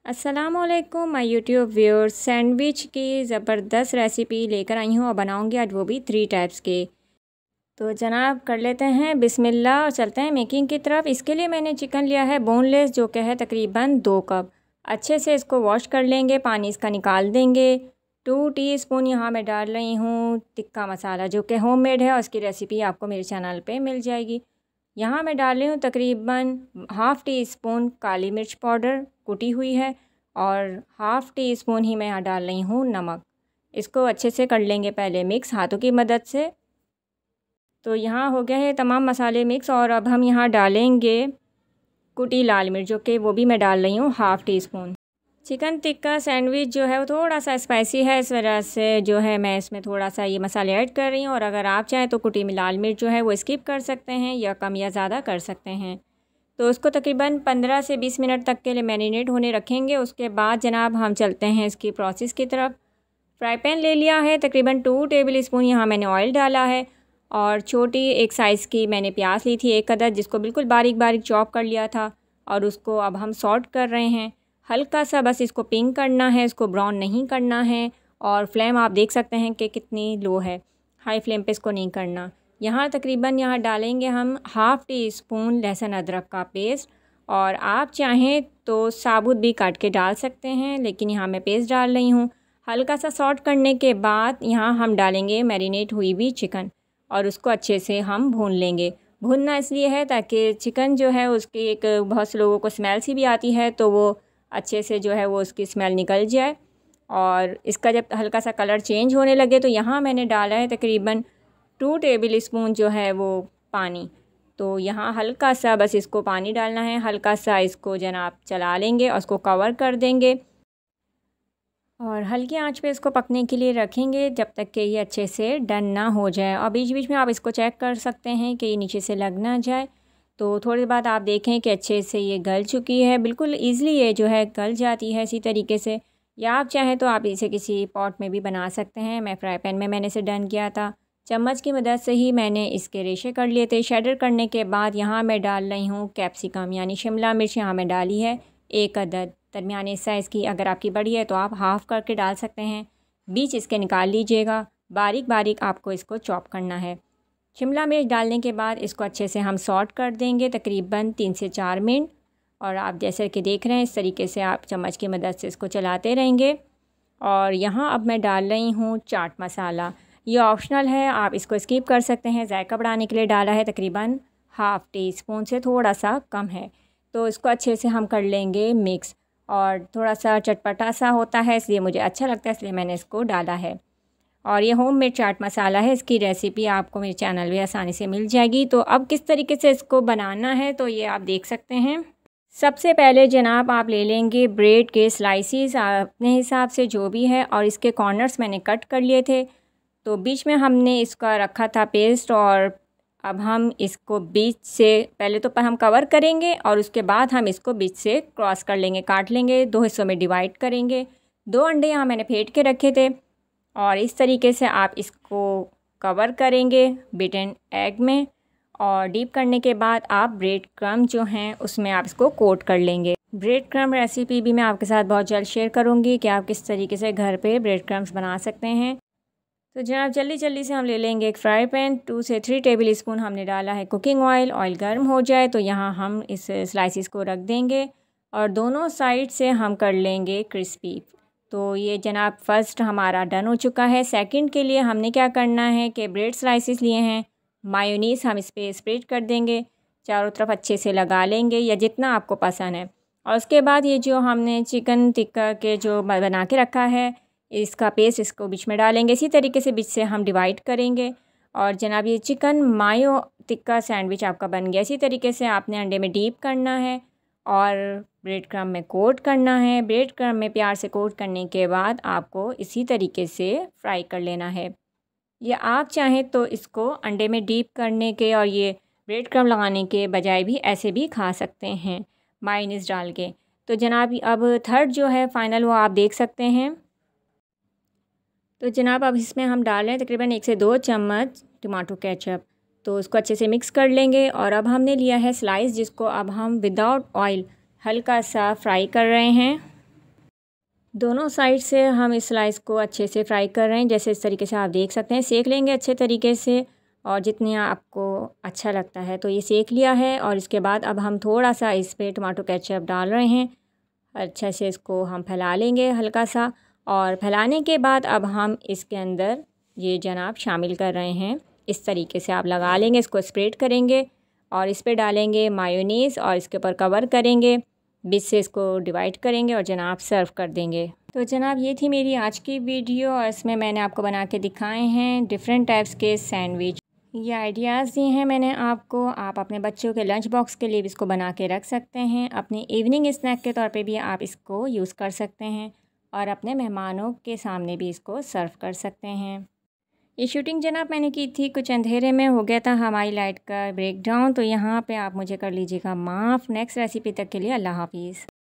अस्सलामुअलैकुम my YouTube viewers. Sandwich की ज़बरदस्त रेसिपी लेकर आई हूँ और बनाऊँगी आज वो भी 3 टाइप्स के। तो जनाब कर लेते हैं बिस्मिल्लाह और चलते हैं मेकिंग की तरफ। इसके लिए मैंने चिकन लिया है बोनलेस, जो कि है तकरीबन 2 कप। अच्छे से इसको वॉश कर लेंगे, पानी इसका निकाल देंगे। 2 टीस्पून यहाँ मैं डाल रही हूँ टिक्का मसाला, जो कि होममेड है और उसकी रेसिपी आपको मेरे चैनल पे मिल जाएगी। यहाँ मैं डाल रही हूँ तकरीबन हाफ़ टी स्पून काली मिर्च पाउडर कुटी हुई है, और हाफ़ टी स्पून ही मैं यहाँ डाल रही हूँ नमक। इसको अच्छे से कर लेंगे पहले मिक्स हाथों की मदद से। तो यहाँ हो गया है तमाम मसाले मिक्स, और अब हम यहाँ डालेंगे कुटी लाल मिर्च, जो कि वो भी मैं डाल रही हूँ half tea spoon. Chicken tikka sandwich जो है वो थोड़ा सा स्पाइसी है, इस वजह से जो है मैं इसमें थोड़ा सा ये मसाले ऐड कर रही हूँ। और अगर आप चाहें तो कुटी में लाल मिर्च जो है वो स्किप कर सकते हैं, या कम या ज़्यादा कर सकते हैं। तो उसको तकरीबन 15 से 20 मिनट तक के लिए मैरिनेट होने रखेंगे। उसके बाद जनाब हम चलते हैं इसकी प्रोसेस की तरफ। फ्राई पैन ले लिया है, तकरीबन 2 टेबल स्पून यहाँ मैंने ऑयल डाला है, और छोटी एक साइज़ की मैंने प्याज ली थी 1 अदद, जिसको बिल्कुल बारीक बारीक चॉप कर लिया था। और उसको अब हम सॉट कर रहे हैं। हल्का सा बस इसको पिंक करना है, इसको ब्राउन नहीं करना है। और फ्लेम आप देख सकते हैं कि कितनी लो है, हाई फ्लेम पे इसको नहीं करना। यहाँ तकरीबन यहाँ डालेंगे हम हाफ़ टी स्पून लहसुन अदरक का पेस्ट, और आप चाहें तो साबुत भी काट के डाल सकते हैं, लेकिन यहाँ मैं पेस्ट डाल रही हूँ। हल्का सा सॉट करने के बाद यहाँ हम डालेंगे मैरिनेट हुई हुई चिकन, और उसको अच्छे से हम भून लेंगे। भूनना इसलिए है ताकि चिकन जो है उसकी एक बहुत से लोगों को स्मेल सी भी आती है, तो वो अच्छे से जो है वो उसकी स्मेल निकल जाए। और इसका जब हल्का सा कलर चेंज होने लगे तो यहाँ मैंने डाला है तकरीबन 2 टेबल स्पून जो है वो पानी। तो यहाँ हल्का सा बस इसको पानी डालना है, हल्का सा इसको जनाब चला लेंगे और उसको कवर कर देंगे, और हल्की आंच पे इसको पकने के लिए रखेंगे जब तक कि ये अच्छे से डन ना हो जाए। और बीच बीच में आप इसको चेक कर सकते हैं कि ये नीचे से लग ना जाए। तो थोड़ी देर बाद आप देखें कि अच्छे से ये गल चुकी है, बिल्कुल ईज़िली ये जो है गल जाती है इसी तरीके से। या आप चाहें तो आप इसे किसी पॉट में भी बना सकते हैं। मैं फ्राई पैन में मैंने इसे डन किया था, चम्मच की मदद से ही मैंने इसके रेशे कर लिए थे। शेडर करने के बाद यहाँ मैं डाल रही हूँ कैप्सिकम यानी शिमला मिर्च, यहाँ मैं डाली है 1 अदद दरमियाने साइज़ की। अगर आपकी बड़ी है तो आप हाफ़ करके डाल सकते हैं। बीच इसके निकाल लीजिएगा, बारीक बारीक आपको इसको चॉप करना है। शिमला मिर्च डालने के बाद इसको अच्छे से हम सॉट कर देंगे तकरीबन 3 से 4 मिनट। और आप जैसे कि देख रहे हैं इस तरीके से आप चम्मच की मदद से इसको चलाते रहेंगे। और यहाँ अब मैं डाल रही हूँ चाट मसाला, ये ऑप्शनल है, आप इसको स्किप कर सकते हैं। जायका बढ़ाने के लिए डाला है, तकरीबन हाफ़ टी स्पून से थोड़ा सा कम है। तो इसको अच्छे से हम कर लेंगे मिक्स, और थोड़ा सा चटपटा सा होता है इसलिए मुझे अच्छा लगता है, इसलिए मैंने इसको डाला है। और ये होममेड चाट मसाला है, इसकी रेसिपी आपको मेरे चैनल पे आसानी से मिल जाएगी। तो अब किस तरीके से इसको बनाना है तो ये आप देख सकते हैं। सबसे पहले जनाब आप ले लेंगे ब्रेड के स्लाइसिस अपने हिसाब से जो भी है, और इसके कॉर्नर्स मैंने कट कर लिए थे। तो बीच में हमने इसका रखा था पेस्ट, और अब हम इसको बीच से पहले तो पर हम कवर करेंगे, और उसके बाद हम इसको बीच से क्रॉस कर लेंगे, काट लेंगे, 2 हिस्सों में डिवाइड करेंगे। 2 अंडे यहाँ मैंने फेंट के रखे थे, और इस तरीके से आप इसको कवर करेंगे बीटन एग में। और डीप करने के बाद आप ब्रेड क्रम्ब जो हैं उसमें आप इसको कोट कर लेंगे। ब्रेड क्रम्ब रेसिपी भी मैं आपके साथ बहुत जल्द शेयर करूँगी कि आप किस तरीके से घर पे ब्रेड क्रम्ब्स बना सकते हैं। तो जनाब जल्दी जल्दी से हम ले लेंगे एक फ्राई पैन, 2 से 3 टेबल स्पून हमने डाला है कुकिंग ऑयल। ऑयल गर्म हो जाए तो यहाँ हम इस स्लाइसिस को रख देंगे, और दोनों साइड से हम कर लेंगे क्रिस्पी। तो ये जनाब फर्स्ट हमारा डन हो चुका है। सेकंड के लिए हमने क्या करना है कि ब्रेड स्लाइसिस लिए हैं, मायोनीज़ हम इस पर स्प्रेड कर देंगे, चारों तरफ अच्छे से लगा लेंगे या जितना आपको पसंद है। और उसके बाद ये जो हमने चिकन टिक्का के जो बना के रखा है इसका पेस्ट इसको बीच में डालेंगे, इसी तरीके से बीच से हम डिवाइड करेंगे। और जनाब ये चिकन मायो टिक्का सैंडविच आपका बन गया। इसी तरीके से आपने अंडे में डीप करना है और ब्रेड क्रम्ब में कोट करना है। ब्रेड क्रम्ब में प्यार से कोट करने के बाद आपको इसी तरीके से फ्राई कर लेना है। या आप चाहें तो इसको अंडे में डीप करने के और ये ब्रेड क्रम्ब लगाने के बजाय भी ऐसे भी खा सकते हैं मायोनीज़ डाल के। तो जनाब अब थर्ड जो है फ़ाइनल वो आप देख सकते हैं। तो जनाब अब इसमें हम डाल रहे हैं तकरीबन 1 से 2 चम्मच टमाटो केचप। तो उसको अच्छे से मिक्स कर लेंगे। और अब हमने लिया है स्लाइस, जिसको अब हम विदाउट ऑयल हल्का सा फ्राई कर रहे हैं। दोनों साइड से हम इस स्लाइस को अच्छे से फ्राई कर रहे हैं। जैसे इस तरीके से आप देख सकते हैं, सेक लेंगे अच्छे तरीके से और जितनी आपको अच्छा लगता है तो ये सेक लिया है। और इसके बाद अब हम थोड़ा सा इस पर टमाटो केचप डाल रहे हैं। अच्छे से इसको हम फैला लेंगे हल्का सा, और फैलाने के बाद अब हम इसके अंदर ये जनाब शामिल कर रहे हैं। इस तरीके से आप लगा लेंगे, इसको स्प्रेड करेंगे और इस पर डालेंगे मायोनीज़ और इसके ऊपर कवर करेंगे, बीच से इसको डिवाइड करेंगे और जनाब सर्व कर देंगे। तो जनाब ये थी मेरी आज की वीडियो और इसमें मैंने आपको बना के दिखाए हैं डिफरेंट टाइप्स के सैंडविच। ये आइडियाज़ दिए हैं मैंने आपको, आप अपने बच्चों के लंच बॉक्स के लिए भी इसको बना के रख सकते हैं। अपने इवनिंग स्नैक के तौर पे भी आप इसको यूज़ कर सकते हैं और अपने मेहमानों के सामने भी इसको सर्व कर सकते हैं। ये शूटिंग जनाब मैंने की थी, कुछ अंधेरे में हो गया था हमारी लाइट का ब्रेकडाउन, तो यहाँ पे आप मुझे कर लीजिएगा माफ़। नेक्स्ट रेसिपी तक के लिए अल्लाह हाफ़िज़।